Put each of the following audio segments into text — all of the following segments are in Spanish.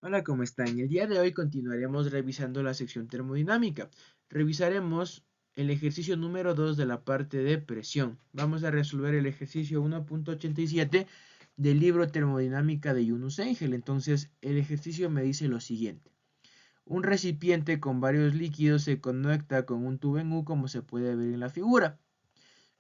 Hola, ¿cómo están? El día de hoy continuaremos revisando la sección termodinámica. Revisaremos el ejercicio número 2 de la parte de presión. Vamos a resolver el ejercicio 1.87 del libro Termodinámica de Yunus Engel. Entonces, el ejercicio me dice lo siguiente. Un recipiente con varios líquidos se conecta con un tubo en U como se puede ver en la figura.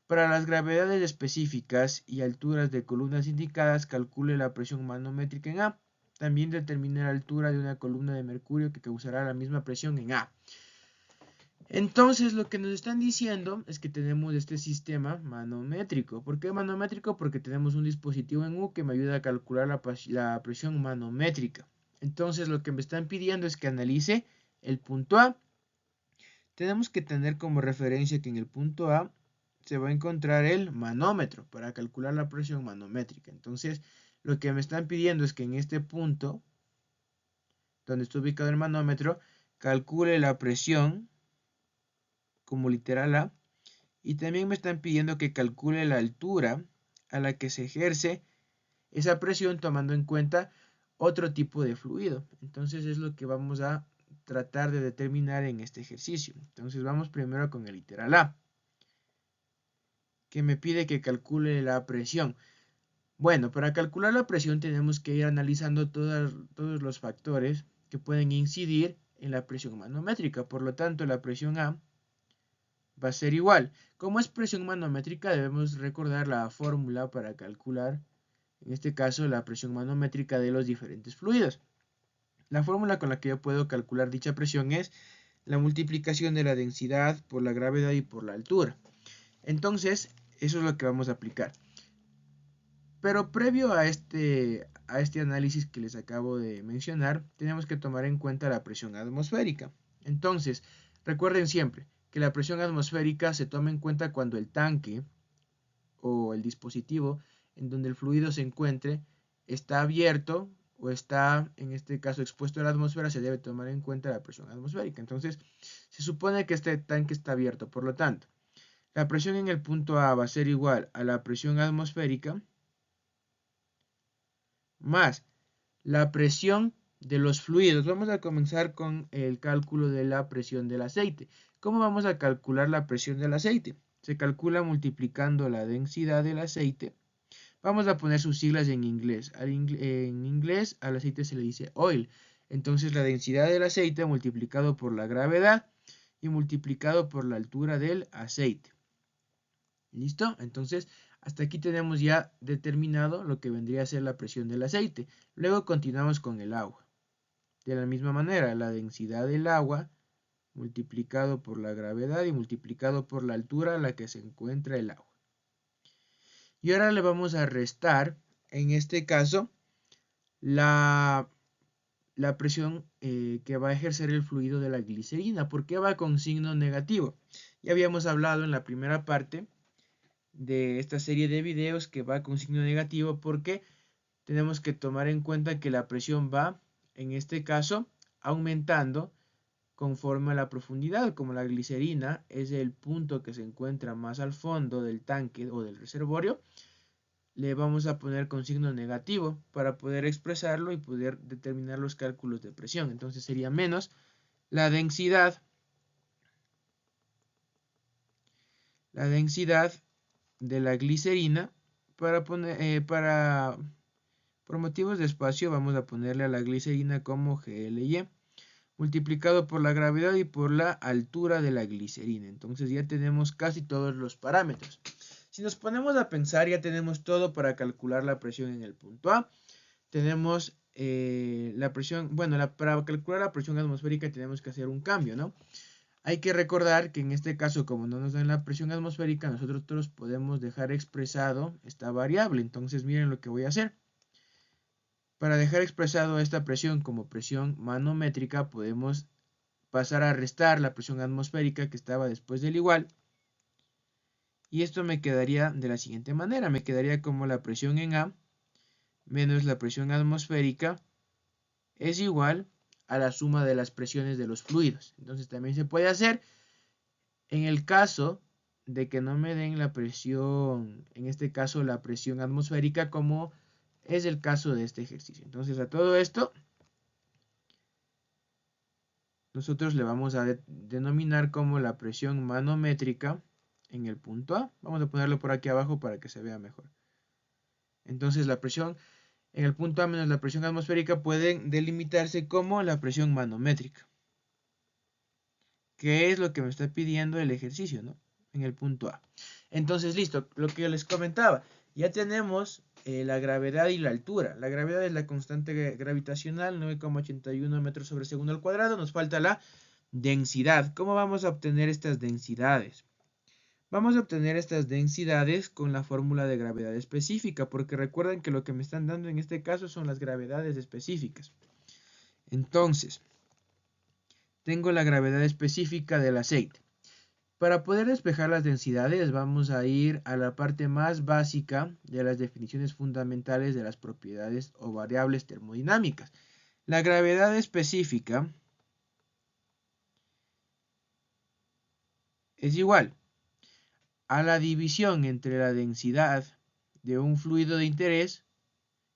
Para las gravedades específicas y alturas de columnas indicadas, calcule la presión manométrica en A. También determine la altura de una columna de mercurio que causará la misma presión en A. Entonces, lo que nos están diciendo es que tenemos este sistema manométrico. ¿Por qué manométrico? Porque tenemos un dispositivo en U que me ayuda a calcular la presión manométrica. Entonces, lo que me están pidiendo es que analice el punto A. Tenemos que tener como referencia que en el punto A se va a encontrar el manómetro para calcular la presión manométrica. Entonces, lo que me están pidiendo es que en este punto, donde está ubicado el manómetro, calcule la presión como literal A. Y también me están pidiendo que calcule la altura a la que se ejerce esa presión tomando en cuenta otro tipo de fluido. Entonces es lo que vamos a tratar de determinar en este ejercicio. Entonces vamos primero con el literal A, que me pide que calcule la presión. Bueno, para calcular la presión tenemos que ir analizando todos los factores que pueden incidir en la presión manométrica. Por lo tanto, la presión A va a ser igual. Como es presión manométrica, debemos recordar la fórmula para calcular, en este caso, la presión manométrica de los diferentes fluidos. La fórmula con la que yo puedo calcular dicha presión es la multiplicación de la densidad por la gravedad y por la altura. Entonces, eso es lo que vamos a aplicar. Pero previo a este análisis que les acabo de mencionar, tenemos que tomar en cuenta la presión atmosférica. Entonces, recuerden siempre que la presión atmosférica se toma en cuenta cuando el tanque o el dispositivo en donde el fluido se encuentre está abierto o está, en este caso, expuesto a la atmósfera, se debe tomar en cuenta la presión atmosférica. Entonces, se supone que este tanque está abierto. Por lo tanto, la presión en el punto A va a ser igual a la presión atmosférica más la presión de los fluidos. Vamos a comenzar con el cálculo de la presión del aceite. ¿Cómo vamos a calcular la presión del aceite? Se calcula multiplicando la densidad del aceite. Vamos a poner sus siglas en inglés. En inglés al aceite se le dice oil. Entonces la densidad del aceite multiplicado por la gravedad y multiplicado por la altura del aceite. ¿Listo? Entonces, hasta aquí tenemos ya determinado lo que vendría a ser la presión del aceite. Luego continuamos con el agua. De la misma manera, la densidad del agua multiplicado por la gravedad y multiplicado por la altura a la que se encuentra el agua. Y ahora le vamos a restar, en este caso, la, la presión que va a ejercer el fluido de la glicerina. ¿Por qué va con signo negativo? Ya habíamos hablado en la primera parte de esta serie de videos que va con signo negativo porque tenemos que tomar en cuenta que la presión va, en este caso, aumentando conforme a la profundidad. Como la glicerina es el punto que se encuentra más al fondo del tanque o del reservorio, le vamos a poner con signo negativo para poder expresarlo y poder determinar los cálculos de presión. Entonces sería menos la densidad de la glicerina por motivos de espacio vamos a ponerle a la glicerina como GLY multiplicado por la gravedad y por la altura de la glicerina. Entonces ya tenemos casi todos los parámetros. Si nos ponemos a pensar, ya tenemos todo para calcular la presión en el punto A. Tenemos la presión, bueno, para calcular la presión atmosférica tenemos que hacer un cambio, ¿no? Hay que recordar que en este caso, como no nos dan la presión atmosférica, nosotros podemos dejar expresado esta variable. Entonces miren lo que voy a hacer. Para dejar expresado esta presión como presión manométrica, podemos pasar a restar la presión atmosférica que estaba después del igual. Y esto me quedaría de la siguiente manera. Me quedaría como la presión en A menos la presión atmosférica es igual a la suma de las presiones de los fluidos. Entonces también se puede hacer en el caso de que no me den la presión, en este caso la presión atmosférica, como es el caso de este ejercicio. Entonces a todo esto nosotros le vamos a denominar como la presión manométrica en el punto A. Vamos a ponerlo por aquí abajo para que se vea mejor. Entonces la presión en el punto A menos la presión atmosférica pueden delimitarse como la presión manométrica, que es lo que me está pidiendo el ejercicio, ¿no? En el punto A. Entonces, listo, lo que les comentaba, ya tenemos la gravedad y la altura. La gravedad es la constante gravitacional, 9,81 metros sobre segundo al cuadrado. Nos falta la densidad. ¿Cómo vamos a obtener estas densidades? Vamos a obtener estas densidades con la fórmula de gravedad específica, porque recuerden que lo que me están dando en este caso son las gravedades específicas. Entonces, tengo la gravedad específica del aceite. Para poder despejar las densidades vamos a ir a la parte más básica de las definiciones fundamentales de las propiedades o variables termodinámicas. La gravedad específica es igual a la división entre la densidad de un fluido de interés,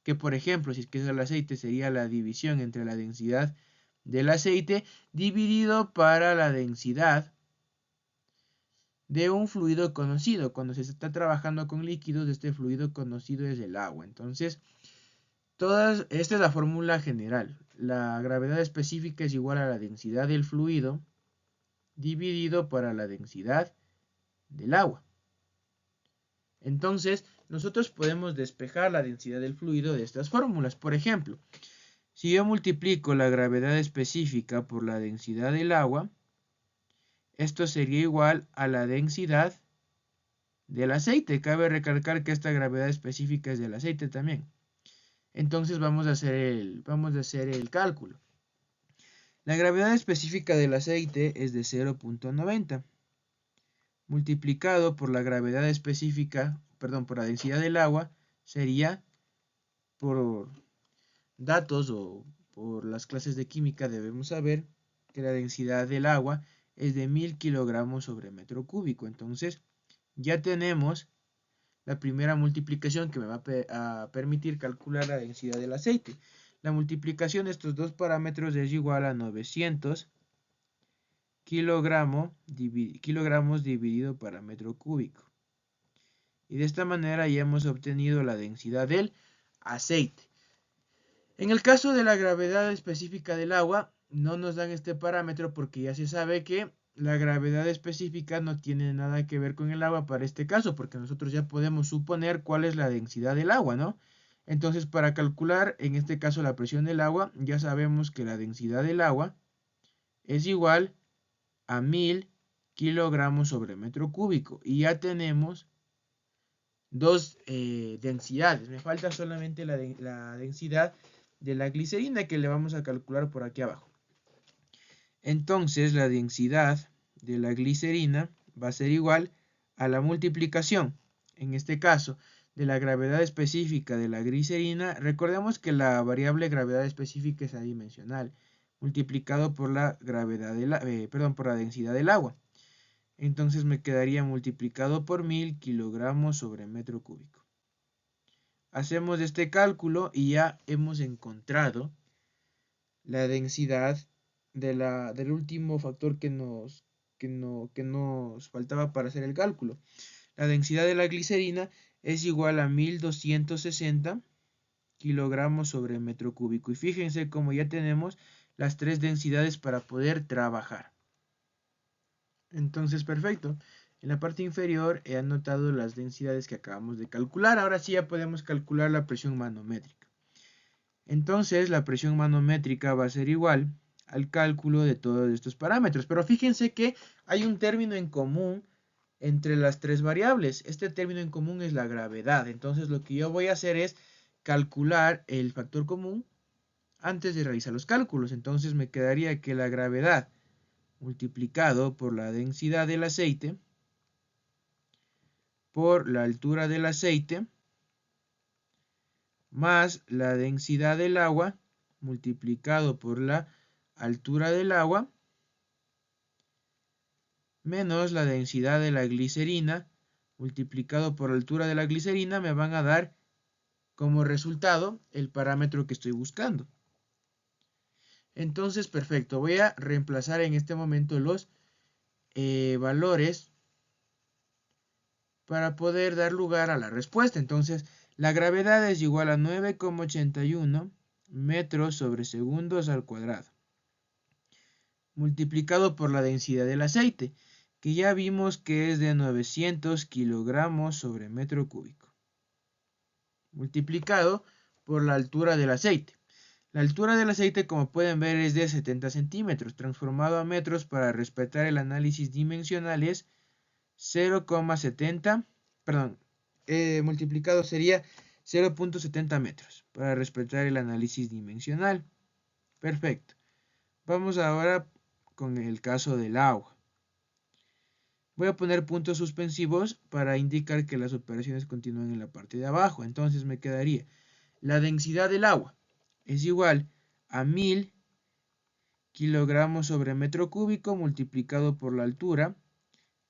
que por ejemplo, si es que es el aceite, sería la división entre la densidad del aceite dividido para la densidad de un fluido conocido. Cuando se está trabajando con líquidos, este fluido conocido es el agua. Entonces, esta es la fórmula general. La gravedad específica es igual a la densidad del fluido dividido para la densidad del agua. Entonces, nosotros podemos despejar la densidad del fluido de estas fórmulas. Por ejemplo, si yo multiplico la gravedad específica por la densidad del agua, esto sería igual a la densidad del aceite. Cabe recalcar que esta gravedad específica es del aceite también. Entonces vamos a hacer el cálculo. La gravedad específica del aceite es de 0,90 multiplicado por la gravedad específica, perdón, por la densidad del agua, sería, por datos o por las clases de química debemos saber que la densidad del agua es de 1000 kilogramos sobre metro cúbico. Entonces ya tenemos la primera multiplicación que me va a permitir calcular la densidad del aceite. La multiplicación de estos dos parámetros es igual a 900 kilogramos dividido para metro cúbico. Y de esta manera ya hemos obtenido la densidad del aceite. En el caso de la gravedad específica del agua, no nos dan este parámetro porque ya se sabe que la gravedad específica no tiene nada que ver con el agua para este caso, porque nosotros ya podemos suponer cuál es la densidad del agua, ¿no? Entonces, para calcular, en este caso, la presión del agua, ya sabemos que la densidad del agua es igual a 1000 kilogramos sobre metro cúbico. Y ya tenemos dos densidades. Me falta solamente la densidad de la glicerina que le vamos a calcular por aquí abajo. Entonces la densidad de la glicerina va a ser igual a la multiplicación, en este caso, de la gravedad específica de la glicerina. Recordemos que la variable gravedad específica es adimensional, multiplicado por la gravedad por la densidad del agua. Entonces me quedaría multiplicado por 1000 kilogramos sobre metro cúbico. Hacemos este cálculo y ya hemos encontrado la densidad del último factor que nos faltaba para hacer el cálculo. La densidad de la glicerina es igual a 1260 kilogramos sobre metro cúbico. Y fíjense cómo ya tenemos las tres densidades para poder trabajar. Entonces, perfecto. En la parte inferior he anotado las densidades que acabamos de calcular. Ahora sí ya podemos calcular la presión manométrica. Entonces, la presión manométrica va a ser igual al cálculo de todos estos parámetros. Pero fíjense que hay un término en común entre las tres variables. Este término en común es la gravedad. Entonces, lo que yo voy a hacer es calcular el factor común antes de realizar los cálculos. Entonces, me quedaría que la gravedad multiplicado por la densidad del aceite por la altura del aceite más la densidad del agua multiplicado por la altura del agua menos la densidad de la glicerina multiplicado por la altura de la glicerina me van a dar como resultado el parámetro que estoy buscando. Entonces, perfecto. Voy a reemplazar en este momento los valores para poder dar lugar a la respuesta. Entonces, la gravedad es igual a 9,81 metros sobre segundos al cuadrado, multiplicado por la densidad del aceite, que ya vimos que es de 900 kilogramos sobre metro cúbico, multiplicado por la altura del aceite. La altura del aceite, como pueden ver, es de 70 centímetros, transformado a metros para respetar el análisis dimensional es 0,70, perdón, multiplicado sería 0,70 metros, para respetar el análisis dimensional. Perfecto. Vamos ahora con el caso del agua. Voy a poner puntos suspensivos para indicar que las operaciones continúan en la parte de abajo. Entonces me quedaría la densidad del agua es igual a 1000 kilogramos sobre metro cúbico multiplicado por la altura,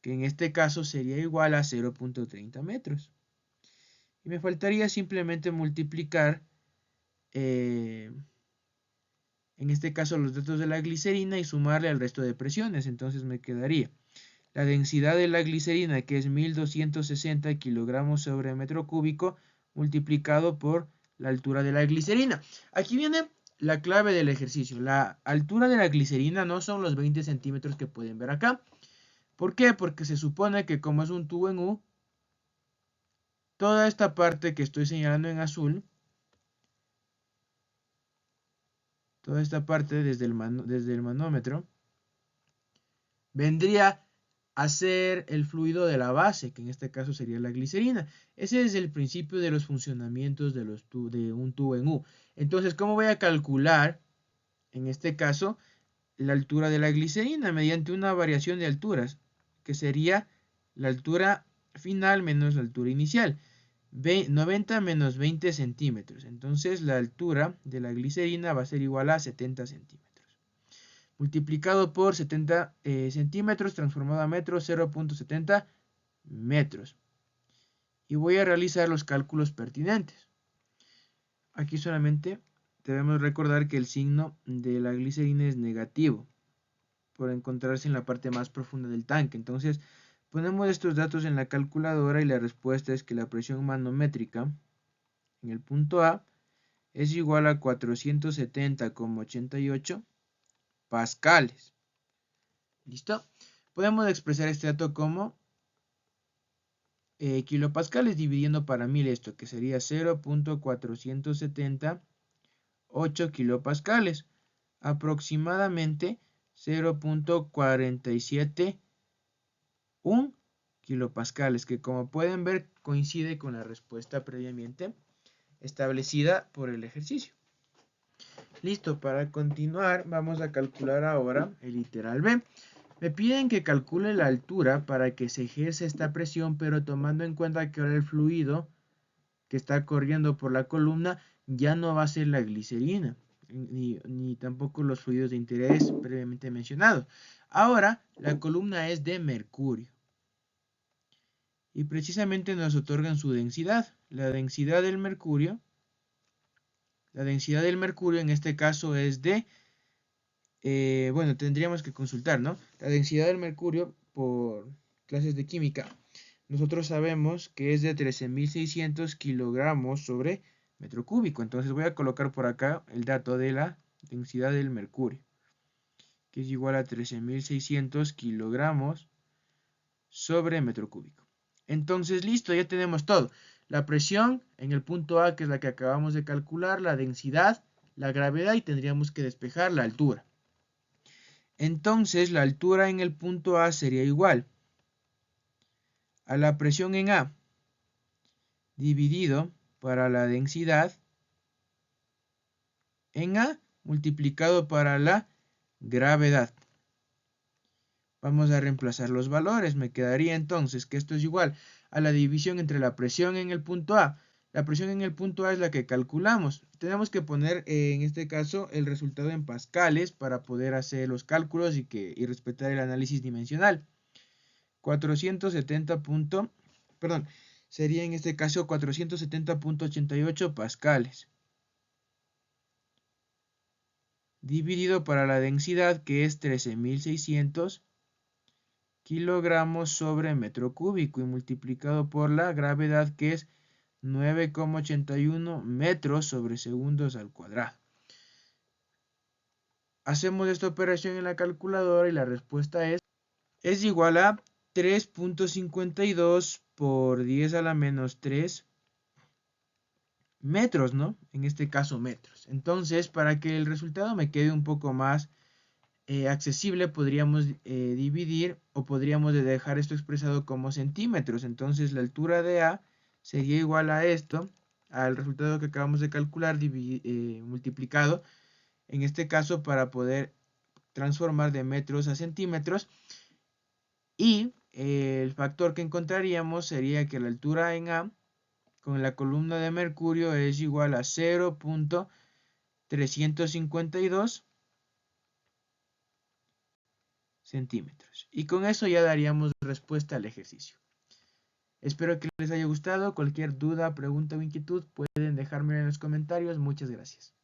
que en este caso sería igual a 0,30 metros. Y me faltaría simplemente multiplicar, en este caso, los datos de la glicerina y sumarle al resto de presiones. Entonces me quedaría la densidad de la glicerina, que es 1260 kilogramos sobre metro cúbico, multiplicado por la altura de la glicerina. Aquí viene la clave del ejercicio. La altura de la glicerina no son los 20 centímetros que pueden ver acá. ¿Por qué? Porque se supone que como es un tubo en U, toda esta parte que estoy señalando en azul, toda esta parte desde el manómetro, vendría a ser el fluido de la base, que en este caso sería la glicerina. Ese es el principio de los funcionamientos de un tubo en U. Entonces, ¿cómo voy a calcular, en este caso, la altura de la glicerina? Mediante una variación de alturas, que sería la altura final menos la altura inicial. 90 menos 20 centímetros. Entonces, la altura de la glicerina va a ser igual a 70 centímetros. Multiplicado por 70 centímetros, transformado a metros, 0,70 metros. Y voy a realizar los cálculos pertinentes. Aquí solamente debemos recordar que el signo de la glicerina es negativo, por encontrarse en la parte más profunda del tanque. Entonces, ponemos estos datos en la calculadora y la respuesta es que la presión manométrica en el punto A es igual a 470,88 pascales. ¿Listo? Podemos expresar este dato como kilopascales dividiendo para 1000 esto, que sería 0,478 kilopascales, aproximadamente 0,471 kilopascales, que como pueden ver coincide con la respuesta previamente establecida por el ejercicio. Listo, para continuar vamos a calcular ahora el literal B. Me piden que calcule la altura para que se ejerza esta presión, pero tomando en cuenta que ahora el fluido que está corriendo por la columna ya no va a ser la glicerina, ni tampoco los fluidos de interés previamente mencionados. Ahora la columna es de mercurio. Y precisamente nos otorgan su densidad. La densidad del mercurio en este caso es de bueno, tendríamos que consultar, ¿no? La densidad del mercurio por clases de química. Nosotros sabemos que es de 13.600 kilogramos sobre metro cúbico. Entonces voy a colocar por acá el dato de la densidad del mercurio, que es igual a 13.600 kilogramos sobre metro cúbico. Entonces, listo, ya tenemos todo. La presión en el punto A, que es la que acabamos de calcular, la densidad, la gravedad y tendríamos que despejar la altura. Entonces la altura en el punto A sería igual a la presión en A dividido para la densidad en A multiplicado para la gravedad. Vamos a reemplazar los valores. Me quedaría entonces que esto es igual a la división entre la presión en el punto A. La presión en el punto A es la que calculamos. Tenemos que poner en este caso el resultado en pascales para poder hacer los cálculos y respetar el análisis dimensional. 470. Perdón, sería en este caso 470,88 pascales dividido para la densidad, que es 13.600 kilogramos sobre metro cúbico, y multiplicado por la gravedad, que es 9,81 metros sobre segundos al cuadrado. Hacemos esta operación en la calculadora y la respuesta es igual a 3.52 por 10 a la menos 3 metros, ¿no? En este caso metros. Entonces, para que el resultado me quede un poco más accesible, podríamos dividir, o podríamos dejar esto expresado como centímetros. Entonces, la altura de A sería igual a esto, al resultado que acabamos de calcular, multiplicado, en este caso, para poder transformar de metros a centímetros. Y el factor que encontraríamos sería que la altura en A con la columna de mercurio es igual a 0.352 centímetros. Y con eso ya daríamos respuesta al ejercicio. Espero que les haya gustado. Cualquier duda, pregunta o inquietud pueden dejármela en los comentarios. Muchas gracias.